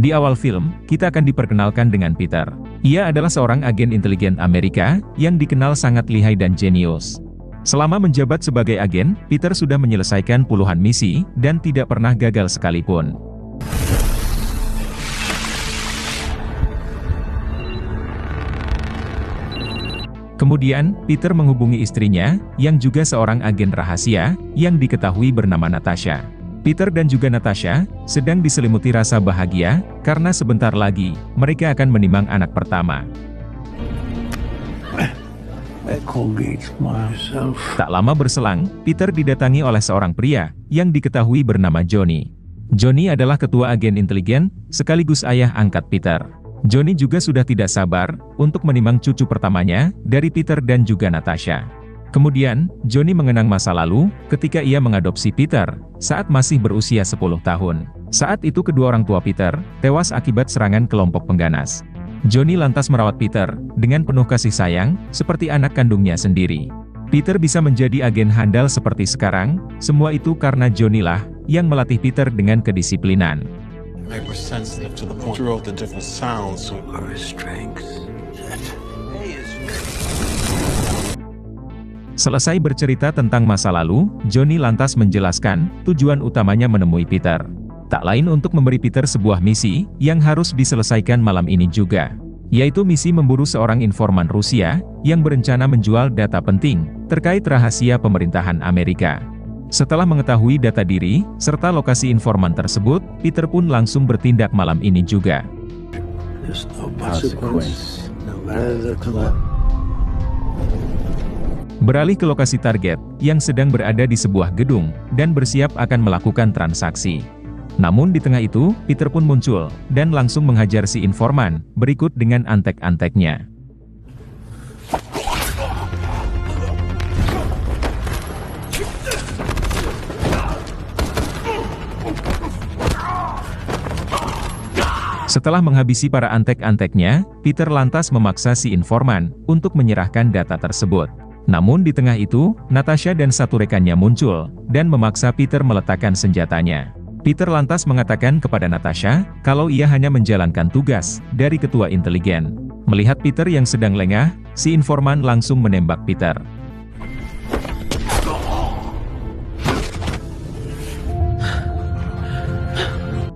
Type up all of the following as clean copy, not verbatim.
Di awal film, kita akan diperkenalkan dengan Peter. Ia adalah seorang agen intelijen Amerika, yang dikenal sangat lihai dan jenius. Selama menjabat sebagai agen, Peter sudah menyelesaikan puluhan misi, dan tidak pernah gagal sekalipun. Kemudian, Peter menghubungi istrinya, yang juga seorang agen rahasia, yang diketahui bernama Natasha. Peter dan juga Natasha sedang diselimuti rasa bahagia, karena sebentar lagi, mereka akan menimang anak pertama. Tak lama berselang, Peter didatangi oleh seorang pria, yang diketahui bernama Johnny. Johnny adalah ketua agen intelijen, sekaligus ayah angkat Peter. Johnny juga sudah tidak sabar, untuk menimang cucu pertamanya, dari Peter dan juga Natasha. Kemudian, Johnny mengenang masa lalu, ketika ia mengadopsi Peter, saat masih berusia 10 tahun. Saat itu kedua orang tua Peter, tewas akibat serangan kelompok pengganas. Johnny lantas merawat Peter, dengan penuh kasih sayang, seperti anak kandungnya sendiri. Peter bisa menjadi agen handal seperti sekarang, semua itu karena Johnny lah, yang melatih Peter dengan kedisiplinan. Selesai bercerita tentang masa lalu, Johnny lantas menjelaskan, tujuan utamanya menemui Peter. Tak lain untuk memberi Peter sebuah misi, yang harus diselesaikan malam ini juga. Yaitu misi memburu seorang informan Rusia, yang berencana menjual data penting, terkait rahasia pemerintahan Amerika. Setelah mengetahui data diri, serta lokasi informan tersebut, Peter pun langsung bertindak malam ini juga. Beralih ke lokasi target, yang sedang berada di sebuah gedung, dan bersiap akan melakukan transaksi. Namun di tengah itu, Peter pun muncul, dan langsung menghajar si informan, berikut dengan antek-anteknya. Setelah menghabisi para antek-anteknya, Peter lantas memaksa si informan, untuk menyerahkan data tersebut. Namun di tengah itu, Natasha dan satu rekannya muncul, dan memaksa Peter meletakkan senjatanya. Peter lantas mengatakan kepada Natasha, kalau ia hanya menjalankan tugas, dari ketua intelijen. Melihat Peter yang sedang lengah, si informan langsung menembak Peter.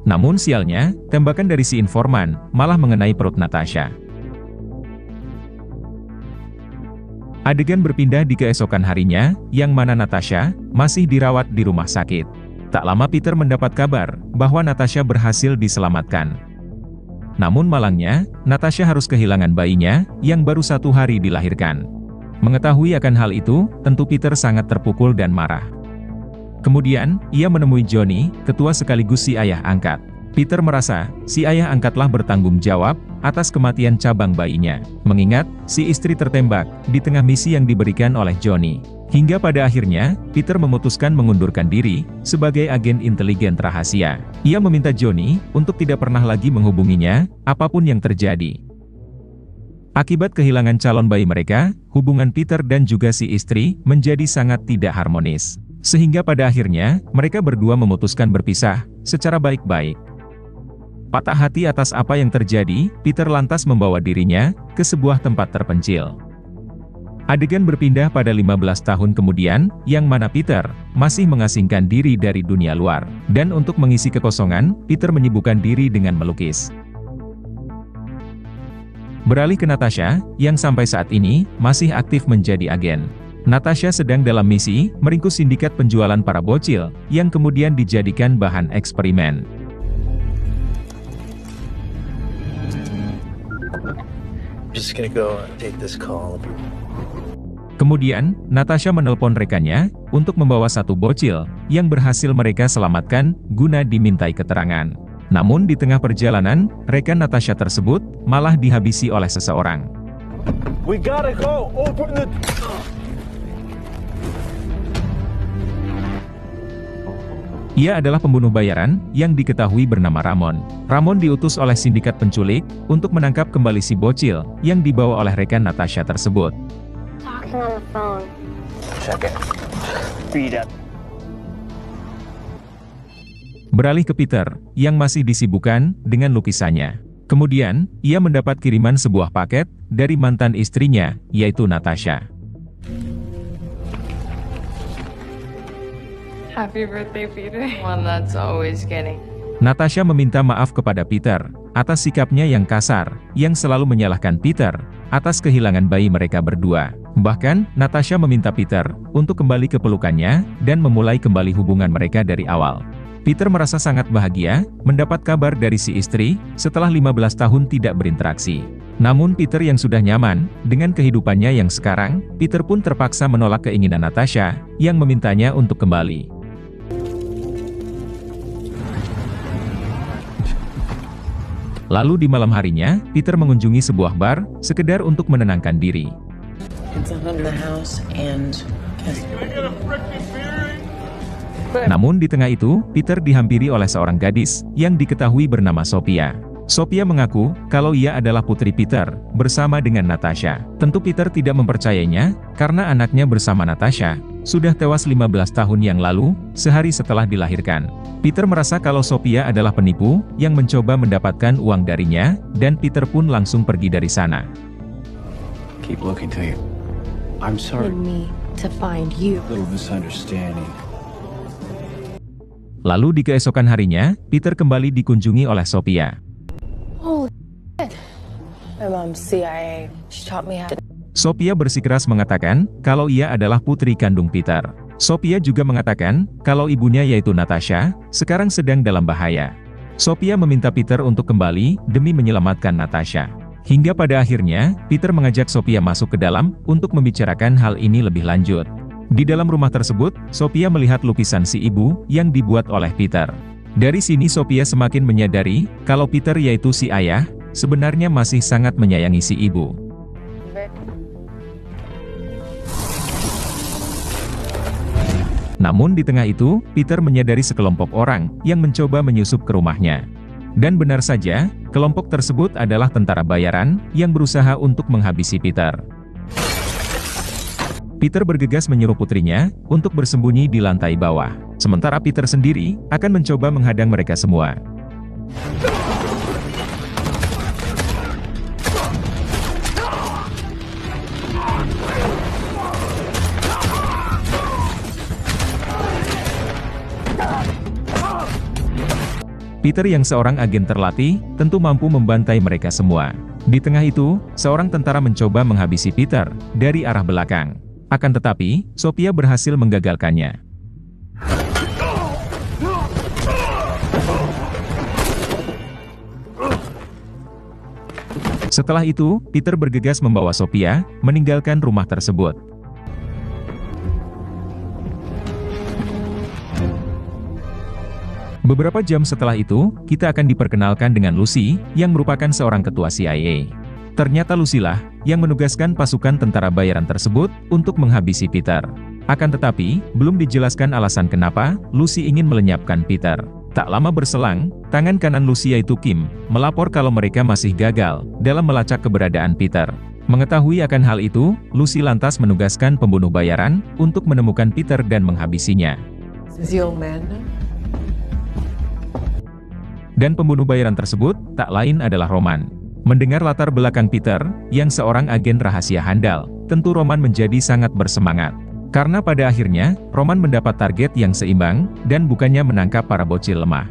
Namun sialnya, tembakan dari si informan, malah mengenai perut Natasha. Adegan berpindah di keesokan harinya, yang mana Natasha masih dirawat di rumah sakit. Tak lama Peter mendapat kabar bahwa Natasha berhasil diselamatkan. Namun malangnya, Natasha harus kehilangan bayinya, yang baru 1 hari dilahirkan. Mengetahui akan hal itu, tentu Peter sangat terpukul dan marah. Kemudian, ia menemui Johnny, ketua sekaligus si ayah angkat. Peter merasa, si ayah angkatlah bertanggung jawab, atas kematian cabang bayinya. Mengingat, si istri tertembak, di tengah misi yang diberikan oleh Johnny. Hingga pada akhirnya, Peter memutuskan mengundurkan diri, sebagai agen intelijen rahasia. Ia meminta Johnny, untuk tidak pernah lagi menghubunginya, apapun yang terjadi. Akibat kehilangan calon bayi mereka, hubungan Peter dan juga si istri, menjadi sangat tidak harmonis. Sehingga pada akhirnya, mereka berdua memutuskan berpisah, secara baik-baik. Patah hati atas apa yang terjadi, Peter lantas membawa dirinya, ke sebuah tempat terpencil. Adegan berpindah pada 15 tahun kemudian, yang mana Peter, masih mengasingkan diri dari dunia luar. Dan untuk mengisi kekosongan, Peter menyibukkan diri dengan melukis. Beralih ke Natasha, yang sampai saat ini, masih aktif menjadi agen. Natasha sedang dalam misi, meringkus sindikat penjualan para bocil, yang kemudian dijadikan bahan eksperimen. Kemudian, Natasha menelpon rekannya, untuk membawa satu bocil, yang berhasil mereka selamatkan, guna dimintai keterangan. Namun di tengah perjalanan, rekan Natasha tersebut, malah dihabisi oleh seseorang. Ia adalah pembunuh bayaran, yang diketahui bernama Ramon. Ramon diutus oleh sindikat penculik, untuk menangkap kembali si bocil, yang dibawa oleh rekan Natasha tersebut. Beralih ke Peter, yang masih disibukkan dengan lukisannya. Kemudian, ia mendapat kiriman sebuah paket dari mantan istrinya, yaitu Natasha. Happy birthday, Peter. One that's always kidding. Natasha meminta maaf kepada Peter atas sikapnya yang kasar, yang selalu menyalahkan Peter atas kehilangan bayi mereka berdua. Bahkan, Natasha meminta Peter untuk kembali ke pelukannya dan memulai kembali hubungan mereka dari awal. Peter merasa sangat bahagia mendapat kabar dari si istri setelah 15 tahun tidak berinteraksi. Namun Peter yang sudah nyaman dengan kehidupannya yang sekarang, Peter pun terpaksa menolak keinginan Natasha yang memintanya untuk kembali. Lalu di malam harinya, Peter mengunjungi sebuah bar, sekedar untuk menenangkan diri. Namun di tengah itu, Peter dihampiri oleh seorang gadis, yang diketahui bernama Sophia. Sophia mengaku, kalau ia adalah putri Peter, bersama dengan Natasha. Tentu Peter tidak mempercayainya, karena anaknya bersama Natasha, sudah tewas 15 tahun yang lalu, sehari setelah dilahirkan. Peter merasa kalau Sophia adalah penipu, yang mencoba mendapatkan uang darinya, dan Peter pun langsung pergi dari sana. Keep looking to you. I'm sorry. Me to find you. Little misunderstanding. Lalu di keesokan harinya, Peter kembali dikunjungi oleh Sophia. Oh, shit. My mom's CIA. She taught me how to... Sophia bersikeras mengatakan, kalau ia adalah putri kandung Peter. Sophia juga mengatakan, kalau ibunya yaitu Natasha, sekarang sedang dalam bahaya. Sophia meminta Peter untuk kembali, demi menyelamatkan Natasha. Hingga pada akhirnya, Peter mengajak Sophia masuk ke dalam, untuk membicarakan hal ini lebih lanjut. Di dalam rumah tersebut, Sophia melihat lukisan si ibu, yang dibuat oleh Peter. Dari sini Sophia semakin menyadari, kalau Peter yaitu si ayah, sebenarnya masih sangat menyayangi si ibu. Namun di tengah itu, Peter menyadari sekelompok orang, yang mencoba menyusup ke rumahnya. Dan benar saja, kelompok tersebut adalah tentara bayaran, yang berusaha untuk menghabisi Peter. Peter bergegas menyuruh putrinya, untuk bersembunyi di lantai bawah. Sementara Peter sendiri, akan mencoba menghadang mereka semua. Peter yang seorang agen terlatih, tentu mampu membantai mereka semua. Di tengah itu, seorang tentara mencoba menghabisi Peter, dari arah belakang. Akan tetapi, Sophia berhasil menggagalkannya. Setelah itu, Peter bergegas membawa Sophia, meninggalkan rumah tersebut. Beberapa jam setelah itu, kita akan diperkenalkan dengan Lucy, yang merupakan seorang ketua CIA. Ternyata Lucy lah, yang menugaskan pasukan tentara bayaran tersebut, untuk menghabisi Peter. Akan tetapi, belum dijelaskan alasan kenapa, Lucy ingin melenyapkan Peter. Tak lama berselang, tangan kanan Lucy yaitu Kim, melapor kalau mereka masih gagal, dalam melacak keberadaan Peter. Mengetahui akan hal itu, Lucy lantas menugaskan pembunuh bayaran, untuk menemukan Peter dan menghabisinya. Dan pembunuh bayaran tersebut, tak lain adalah Roman. Mendengar latar belakang Peter, yang seorang agen rahasia handal, tentu Roman menjadi sangat bersemangat. Karena pada akhirnya, Roman mendapat target yang seimbang, dan bukannya menangkap para bocil lemah.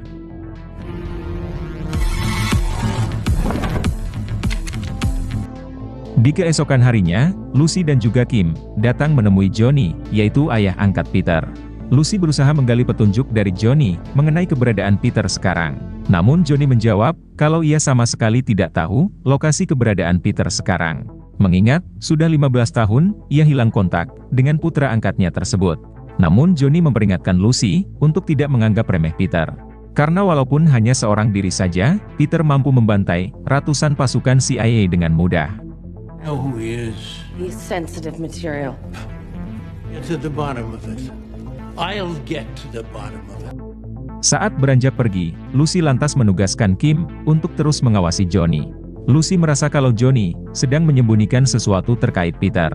Di keesokan harinya, Lucy dan juga Kim, datang menemui Johnny, yaitu ayah angkat Peter. Lucy berusaha menggali petunjuk dari Johnny, mengenai keberadaan Peter sekarang. Namun Johnny menjawab, kalau ia sama sekali tidak tahu, lokasi keberadaan Peter sekarang. Mengingat, sudah 15 tahun, ia hilang kontak, dengan putra angkatnya tersebut. Namun Johnny memperingatkan Lucy, untuk tidak menganggap remeh Peter. Karena walaupun hanya seorang diri saja, Peter mampu membantai, ratusan pasukan CIA dengan mudah. Know who he is. He's sensitive material. Get to the bottom of it. I'll get to the bottom of it. Saat beranjak pergi, Lucy lantas menugaskan Kim, untuk terus mengawasi Johnny. Lucy merasa kalau Johnny, sedang menyembunyikan sesuatu terkait Peter.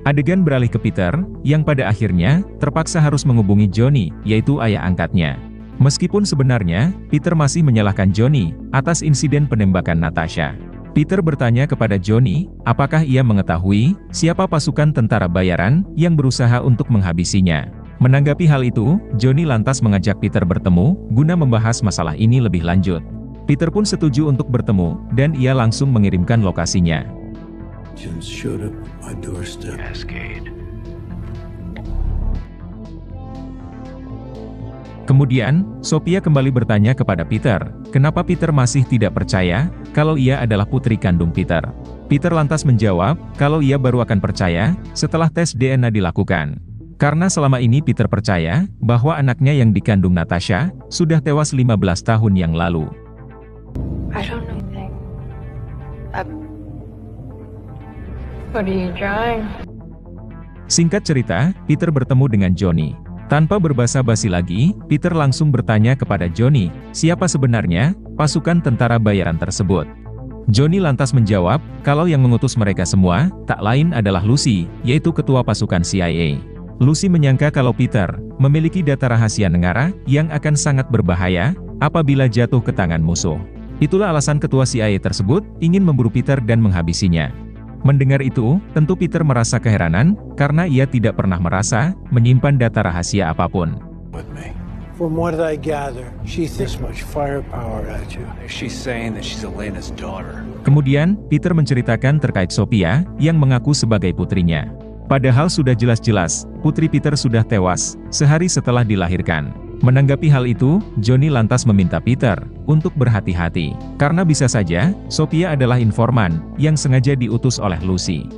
Adegan beralih ke Peter, yang pada akhirnya, terpaksa harus menghubungi Johnny, yaitu ayah angkatnya. Meskipun sebenarnya, Peter masih menyalahkan Johnny atas insiden penembakan Natasha. Peter bertanya kepada Johnny, apakah ia mengetahui siapa pasukan tentara bayaran yang berusaha untuk menghabisinya. Menanggapi hal itu, Johnny lantas mengajak Peter bertemu, guna membahas masalah ini lebih lanjut. Peter pun setuju untuk bertemu, dan ia langsung mengirimkan lokasinya. Just showed up at my doorstep. Cascade. Kemudian, Sophia kembali bertanya kepada Peter, kenapa Peter masih tidak percaya kalau ia adalah putri kandung Peter. Peter lantas menjawab, kalau ia baru akan percaya setelah tes DNA dilakukan. Karena selama ini Peter percaya bahwa anaknya yang dikandung Natasha sudah tewas 15 tahun yang lalu. I don't know anything. What are you drawing? Singkat cerita, Peter bertemu dengan Johnny. Tanpa berbasa-basi lagi, Peter langsung bertanya kepada Johnny, siapa sebenarnya pasukan tentara bayaran tersebut. Johnny lantas menjawab, kalau yang mengutus mereka semua, tak lain adalah Lucy, yaitu ketua pasukan CIA. Lucy menyangka kalau Peter memiliki data rahasia negara yang akan sangat berbahaya apabila jatuh ke tangan musuh. Itulah alasan ketua CIA tersebut ingin memburu Peter dan menghabisinya. Mendengar itu, tentu Peter merasa keheranan, karena ia tidak pernah merasa menyimpan data rahasia apapun. From what I gather, she's this much firepower at you. She's saying that she's Elena's daughter. Kemudian, Peter menceritakan terkait Sophia, yang mengaku sebagai putrinya. Padahal sudah jelas-jelas, putri Peter sudah tewas, sehari setelah dilahirkan. Menanggapi hal itu, Johnny lantas meminta Peter untuk berhati-hati, karena bisa saja, Sophia adalah informan yang sengaja diutus oleh Lucy.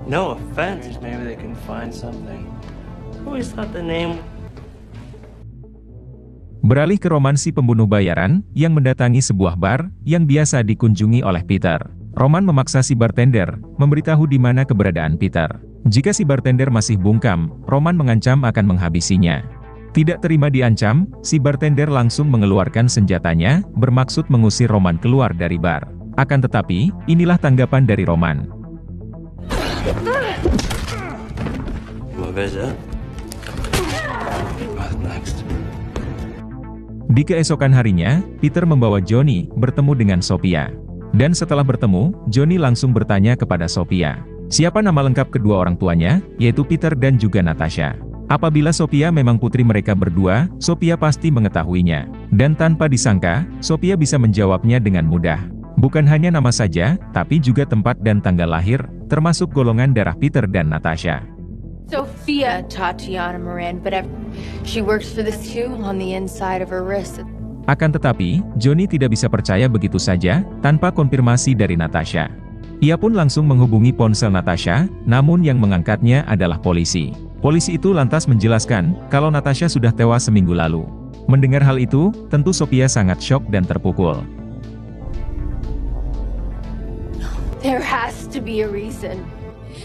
No offense, maybe they can find something. I always thought the name... Beralih ke roman si pembunuh bayaran, yang mendatangi sebuah bar, yang biasa dikunjungi oleh Peter. Roman memaksa si bartender, memberitahu di mana keberadaan Peter. Jika si bartender masih bungkam, Roman mengancam akan menghabisinya. Tidak terima diancam, si bartender langsung mengeluarkan senjatanya, bermaksud mengusir Roman keluar dari bar. Akan tetapi, inilah tanggapan dari Roman. Di keesokan harinya, Peter membawa Johnny bertemu dengan Sophia. Dan setelah bertemu, Johnny langsung bertanya kepada Sophia, siapa nama lengkap kedua orang tuanya, yaitu Peter dan juga Natasha. Apabila Sophia memang putri mereka berdua, Sophia pasti mengetahuinya. Dan tanpa disangka, Sophia bisa menjawabnya dengan mudah. Bukan hanya nama saja, tapi juga tempat dan tanggal lahir, termasuk golongan darah Peter dan Natasha. Sophia Tatiana Moran, but she works for this too on the inside of her wrist. Akan tetapi, Johnny tidak bisa percaya begitu saja, tanpa konfirmasi dari Natasha. Ia pun langsung menghubungi ponsel Natasha, namun yang mengangkatnya adalah polisi. Polisi itu lantas menjelaskan, kalau Natasha sudah tewas seminggu lalu. Mendengar hal itu, tentu Sophia sangat syok dan terpukul. There has to be a reason.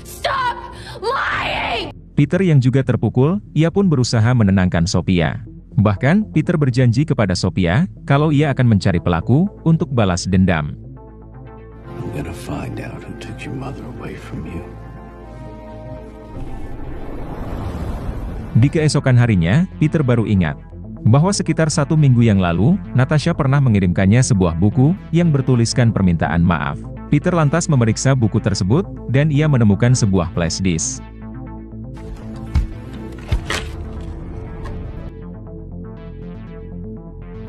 Stop lying! Peter yang juga terpukul, ia pun berusaha menenangkan Sophia. Bahkan, Peter berjanji kepada Sophia, kalau ia akan mencari pelaku, untuk balas dendam. I'm gonna find out who took your mother away from you. Di keesokan harinya, Peter baru ingat bahwa sekitar 1 minggu yang lalu, Natasha pernah mengirimkannya sebuah buku yang bertuliskan permintaan maaf. Peter lantas memeriksa buku tersebut, dan ia menemukan sebuah flash disk.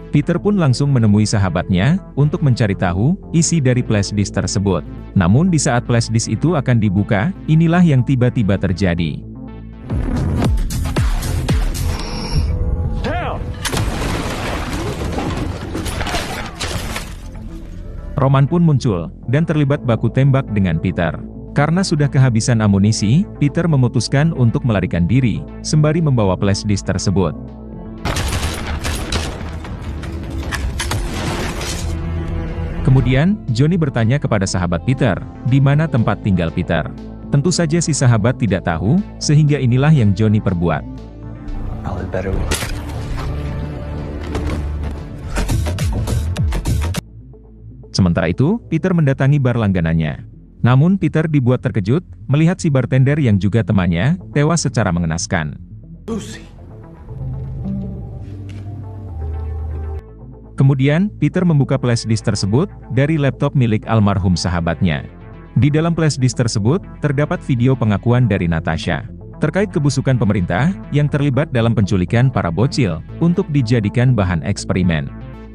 Peter pun langsung menemui sahabatnya, untuk mencari tahu isi dari flash disk tersebut. Namun di saat flash disk itu akan dibuka, inilah yang tiba-tiba terjadi. Roman pun muncul, dan terlibat baku tembak dengan Peter. Karena sudah kehabisan amunisi, Peter memutuskan untuk melarikan diri, sembari membawa flash disk tersebut. Kemudian, Johnny bertanya kepada sahabat Peter, di mana tempat tinggal Peter. Tentu saja si sahabat tidak tahu, sehingga inilah yang Johnny perbuat. Sementara itu, Peter mendatangi bar langganannya. Namun Peter dibuat terkejut, melihat si bartender yang juga temannya, tewas secara mengenaskan. Lucy, Kemudian, Peter membuka flash disk tersebut dari laptop milik almarhum sahabatnya. Di dalam flash disk tersebut, terdapat video pengakuan dari Natasha terkait kebusukan pemerintah yang terlibat dalam penculikan para bocil untuk dijadikan bahan eksperimen.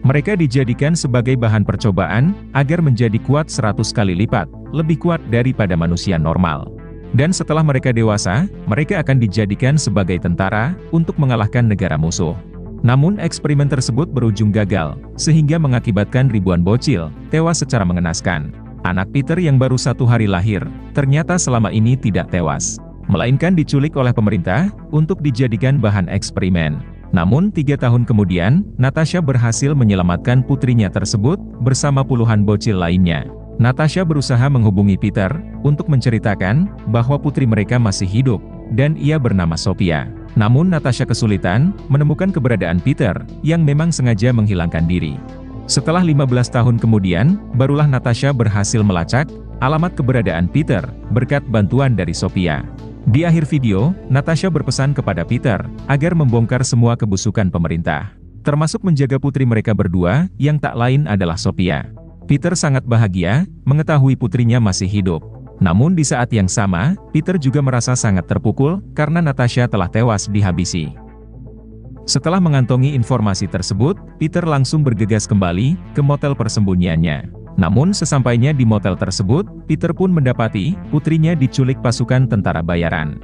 Mereka dijadikan sebagai bahan percobaan agar menjadi kuat 100 kali lipat, lebih kuat daripada manusia normal. Dan setelah mereka dewasa, mereka akan dijadikan sebagai tentara untuk mengalahkan negara musuh. Namun eksperimen tersebut berujung gagal, sehingga mengakibatkan ribuan bocil tewas secara mengenaskan. Anak Peter yang baru 1 hari lahir, ternyata selama ini tidak tewas, melainkan diculik oleh pemerintah untuk dijadikan bahan eksperimen. Namun 3 tahun kemudian, Natasha berhasil menyelamatkan putrinya tersebut bersama puluhan bocil lainnya. Natasha berusaha menghubungi Peter untuk menceritakan bahwa putri mereka masih hidup dan ia bernama Sophia. Namun Natasha kesulitan menemukan keberadaan Peter yang memang sengaja menghilangkan diri. Setelah 15 tahun kemudian, barulah Natasha berhasil melacak alamat keberadaan Peter berkat bantuan dari Sophia. Di akhir video, Natasha berpesan kepada Peter agar membongkar semua kebusukan pemerintah, termasuk menjaga putri mereka berdua yang tak lain adalah Sophia. Peter sangat bahagia mengetahui putrinya masih hidup. Namun di saat yang sama, Peter juga merasa sangat terpukul karena Natasha telah tewas dihabisi. Setelah mengantongi informasi tersebut, Peter langsung bergegas kembali ke motel persembunyiannya. Namun sesampainya di motel tersebut, Peter pun mendapati putrinya diculik pasukan tentara bayaran.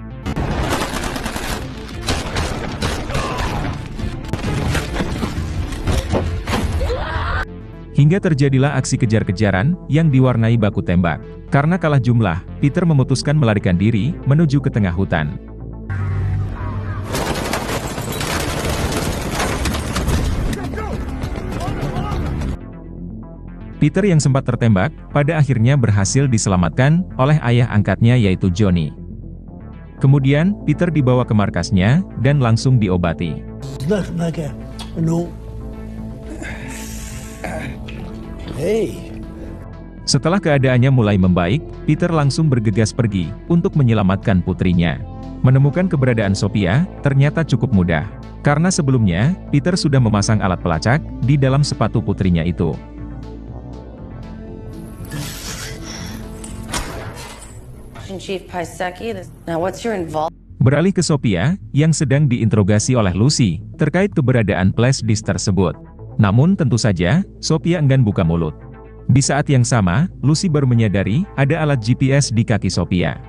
Hingga terjadilah aksi kejar-kejaran yang diwarnai baku tembak. Karena kalah jumlah, Peter memutuskan melarikan diri menuju ke tengah hutan. Peter yang sempat tertembak, pada akhirnya berhasil diselamatkan oleh ayah angkatnya yaitu Johnny. Kemudian, Peter dibawa ke markasnya dan langsung diobati. Setelah keadaannya mulai membaik, Peter langsung bergegas pergi untuk menyelamatkan putrinya. Menemukan keberadaan Sophia ternyata cukup mudah, karena sebelumnya Peter sudah memasang alat pelacak di dalam sepatu putrinya itu. Beralih ke Sophia, yang sedang diinterogasi oleh Lucy terkait keberadaan flash disk tersebut. Namun tentu saja, Sophia enggan buka mulut. Di saat yang sama, Lucy baru menyadari ada alat GPS di kaki Sophia.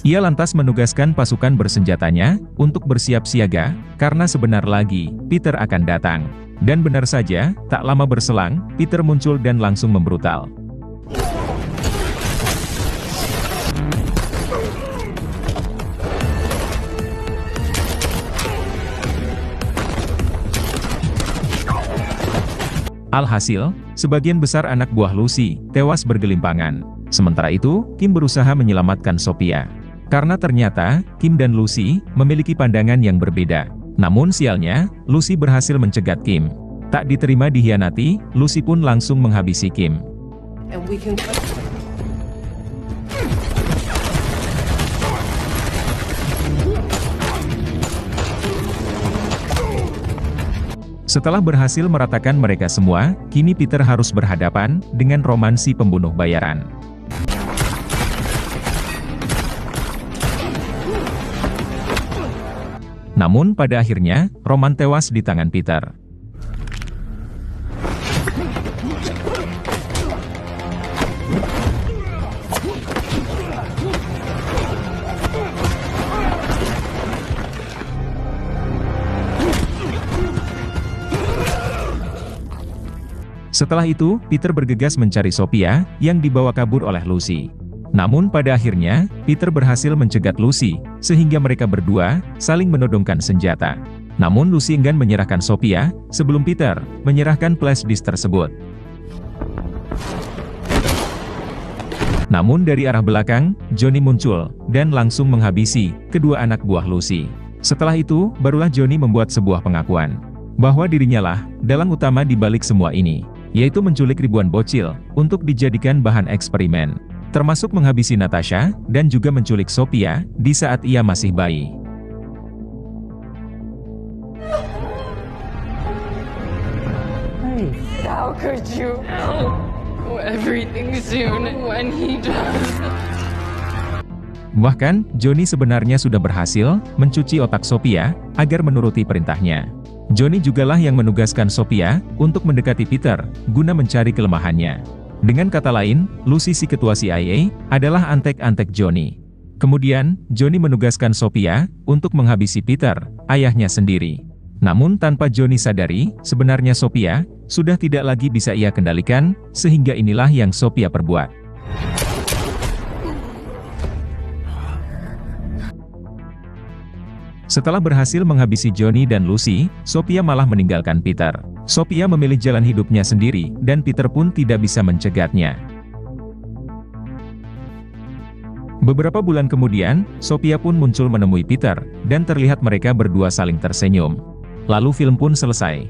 Ia lantas menugaskan pasukan bersenjatanya untuk bersiap siaga, karena sebentar lagi, Peter akan datang. Dan benar saja, tak lama berselang, Peter muncul dan langsung membrutal. Alhasil, sebagian besar anak buah Lucy tewas bergelimpangan. Sementara itu, Kim berusaha menyelamatkan Sophia. Karena ternyata, Kim dan Lucy memiliki pandangan yang berbeda. Namun sialnya, Lucy berhasil mencegat Kim. Tak diterima dikhianati, Lucy pun langsung menghabisi Kim. Setelah berhasil meratakan mereka semua, kini Peter harus berhadapan dengan romansi pembunuh bayaran. Namun pada akhirnya, Roman tewas di tangan Peter. Setelah itu, Peter bergegas mencari Sophia, yang dibawa kabur oleh Lucy. Namun pada akhirnya, Peter berhasil mencegat Lucy, sehingga mereka berdua saling menodongkan senjata. Namun Lucy enggan menyerahkan Sophia, sebelum Peter menyerahkan flash disk tersebut. Namun dari arah belakang, Johnny muncul, dan langsung menghabisi kedua anak buah Lucy. Setelah itu, barulah Johnny membuat sebuah pengakuan, bahwa dirinya lah dalang utama di balik semua ini, yaitu menculik ribuan bocil untuk dijadikan bahan eksperimen, termasuk menghabisi Natasha dan juga menculik Sophia di saat ia masih bayi. could you help everything soon when he does? Bahkan, Johnny sebenarnya sudah berhasil mencuci otak Sophia agar menuruti perintahnya. Johnny jugalah yang menugaskan Sophia untuk mendekati Peter guna mencari kelemahannya. Dengan kata lain, Lucy si ketua CIA adalah antek-antek Johnny. Kemudian, Johnny menugaskan Sophia untuk menghabisi Peter, ayahnya sendiri. Namun tanpa Johnny sadari, sebenarnya Sophia sudah tidak lagi bisa ia kendalikan, sehingga inilah yang Sophia perbuat. Setelah berhasil menghabisi Johnny dan Lucy, Sophia malah meninggalkan Peter. Sophia memilih jalan hidupnya sendiri, dan Peter pun tidak bisa mencegatnya. Beberapa bulan kemudian, Sophia pun muncul menemui Peter, dan terlihat mereka berdua saling tersenyum. Lalu film pun selesai.